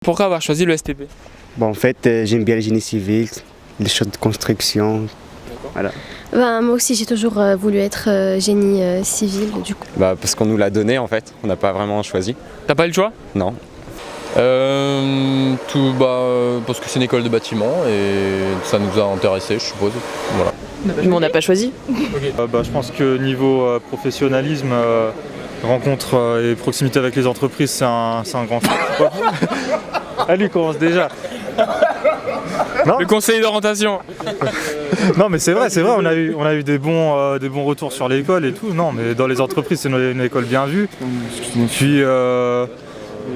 Pourquoi avoir choisi le STP? Bon, en fait, j'aime bien le génie civil, les choses de construction. Voilà. Moi aussi j'ai toujours voulu être génie civil du coup. Parce qu'on nous l'a donné en fait, on n'a pas vraiment choisi. T'as pas eu le choix? Non. Parce que c'est une école de bâtiment et ça nous a intéressés, je suppose. Voilà. Mais on n'a pas choisi. Je pense que niveau professionnalisme, rencontre et proximité avec les entreprises, c'est un grand fait. Ah, lui commence déjà. Non, Le conseiller d'orientation. non mais c'est vrai, on a eu des bons retours sur l'école et tout. Non mais dans les entreprises c'est une école bien vue. Puis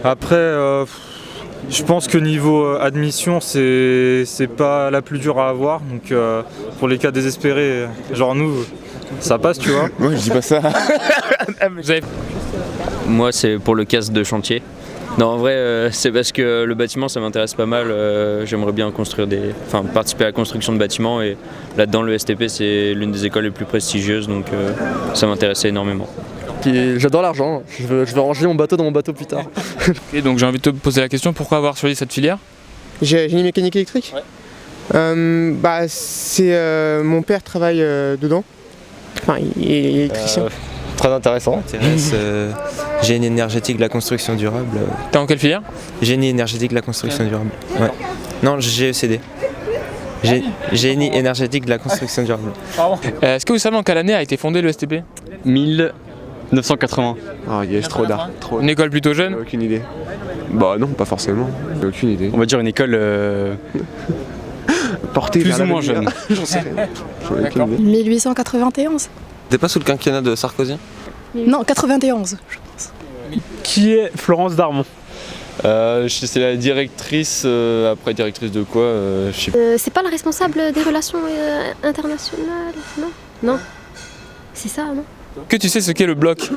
après je pense que niveau admission c'est pas la plus dure à avoir. Donc pour les cas désespérés, genre nous, ça passe, tu vois. Moi je dis pas ça. Moi c'est pour le casse de chantier. Non, en vrai, c'est parce que le bâtiment, ça m'intéresse pas mal. J'aimerais bien participer à la construction de bâtiments et là-dedans, le STP, c'est l'une des écoles les plus prestigieuses, donc ça m'intéressait énormément. J'adore l'argent, je vais ranger mon bateau dans mon bateau plus tard. Et donc j'ai envie de te poser la question, pourquoi avoir choisi cette filière? Génie mécanique électrique. Ouais. Mon père travaille dedans. Enfin, il est électricien. Très intéressant. Génie énergétique de la construction durable. T'es en quelle filière? Génie énergétique de la construction durable. Ouais. Non, GECD. Génie énergétique de la construction durable. Est-ce que vous savez en quelle année a été fondé le STP? 1980. Ah yes, trop d'art. Une école plutôt jeune? Aucune idée. Bah non, pas forcément. Aucune idée. On va dire une école Portée plus vers ou moins l'avenir. jeune. J'en sais rien. J'en ai aucune idée. 1891. T'es pas sous le quinquennat de Sarkozy? Non, 91. Qui est Florence Darmon? C'est la directrice, après directrice de quoi je sais pas. C'est pas la responsable des relations internationales, non? Non. C'est ça, non? Que tu sais ce qu'est le bloc?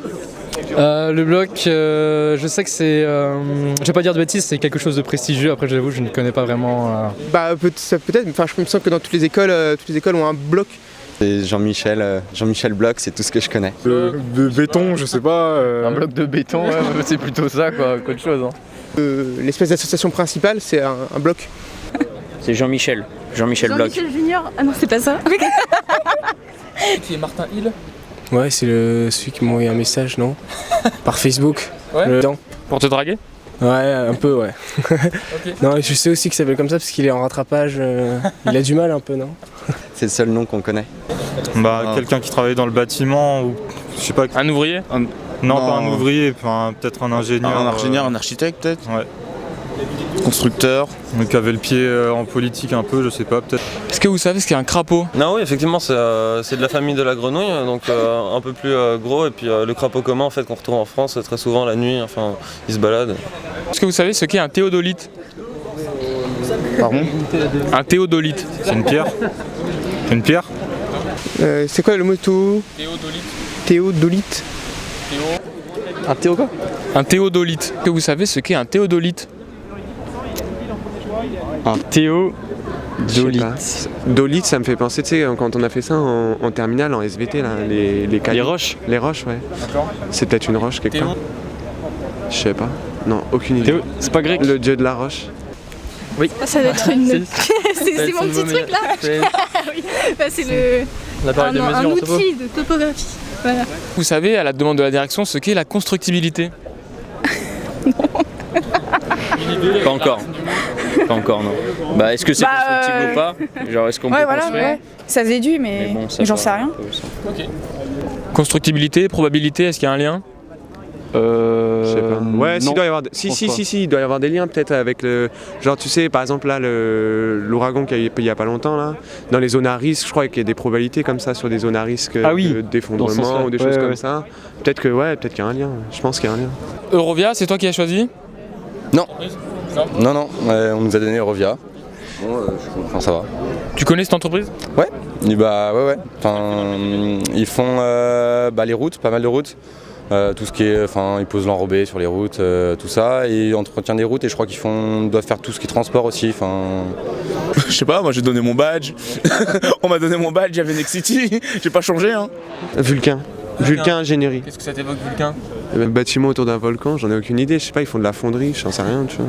Le bloc, je sais que c'est... je vais pas dire de bêtises, c'est quelque chose de prestigieux. Après, j'avoue, je ne connais pas vraiment... Peut-être, enfin je me sens que dans toutes les écoles ont un bloc. C'est Jean-Michel Bloch, c'est tout ce que je connais. De béton, je sais pas... Un bloc de béton, ouais, c'est plutôt ça qu'autre chose. Hein. L'espèce d'association principale, c'est un bloc. C'est Jean-Michel Bloch. Jean-Michel Junior. Ah non, c'est pas ça. Qui est Martin Hill? Ouais, c'est celui qui m'a envoyé un message, non? Par Facebook. Ouais. Pour te draguer? Ouais, un peu, ouais. Okay. Non, je sais aussi qu'il s'appelle comme ça parce qu'il est en rattrapage. Il a du mal un peu, non? C'est le seul nom qu'on connaît. Quelqu'un qui travaille dans le bâtiment ou je sais pas. Un ouvrier? Non, pas un ouvrier, peut-être un ingénieur. Un ingénieur, un architecte peut-être? Ouais. Constructeur. Qui avait le pied en politique un peu, je sais pas, peut-être. Est-ce que vous savez ce qu'est un crapaud? Non, oui, effectivement, c'est de la famille de la grenouille, donc un peu plus gros. Et puis le crapaud commun, en fait, qu'on retrouve en France très souvent la nuit, enfin, il se balade. Est-ce que vous savez ce qu'est un théodolite? Pardon? Un théodolite. C'est une pierre. Une pierre? C'est quoi le mot Théodolite. Un Théo quoi? Un théodolite. Est-ce que vous savez ce qu'est un théodolite? Un théodolite. Dolite, ça me fait penser, tu sais, quand on a fait ça en terminale, en SVT, là, les cailloux. Les roches. Les roches, ouais. D'accord. C'est peut-être une roche quelque part. Je sais pas. Non, aucune idée. C'est pas grec. Le dieu de la roche. Oui. Ça doit être une... c'est mon petit truc là. Oui. C'est un outil de topographie. Voilà. Vous savez, à la demande de la direction, ce qu'est la constructibilité? Pas encore. Pas encore, non. Est-ce que c'est constructible ou pas? Genre, est-ce qu'on peut construire? Ouais. Ça se déduit, mais bon, ça j'en sais rien. Constructibilité, probabilité, est-ce qu'il y a un lien? Je sais pas. Ouais, non, il doit y avoir. Si, il doit y avoir des liens peut-être avec le. Genre, tu sais, par exemple, là, l'ouragan qu'il y a eu il y a pas longtemps, là, dans les zones à risque, je crois qu'il y a des probabilités comme ça sur des zones à risque d'effondrement ou des choses comme ça. Peut-être qu'il y a un lien. Je pense qu'il y a un lien. Eurovia, c'est toi qui as choisi? Non, on nous a donné Eurovia. Bon, ça va. Tu connais cette entreprise? Ouais. Ouais. Ils font les routes, pas mal de routes. Tout ce qui est, ils posent l'enrobé sur les routes, tout ça, et entretien des routes, et je crois qu'ils doivent faire tout ce qui est transport aussi. Je sais pas, moi j'ai donné mon badge. On m'a donné mon badge, j'avais Nexity, j'ai pas changé hein. Vulcain ingénierie. Qu'est-ce que ça t'évoque, Vulcain? Bâtiment autour d'un volcan, j'en ai aucune idée, je sais pas, ils font de la fonderie, j'en sais rien, tu vois.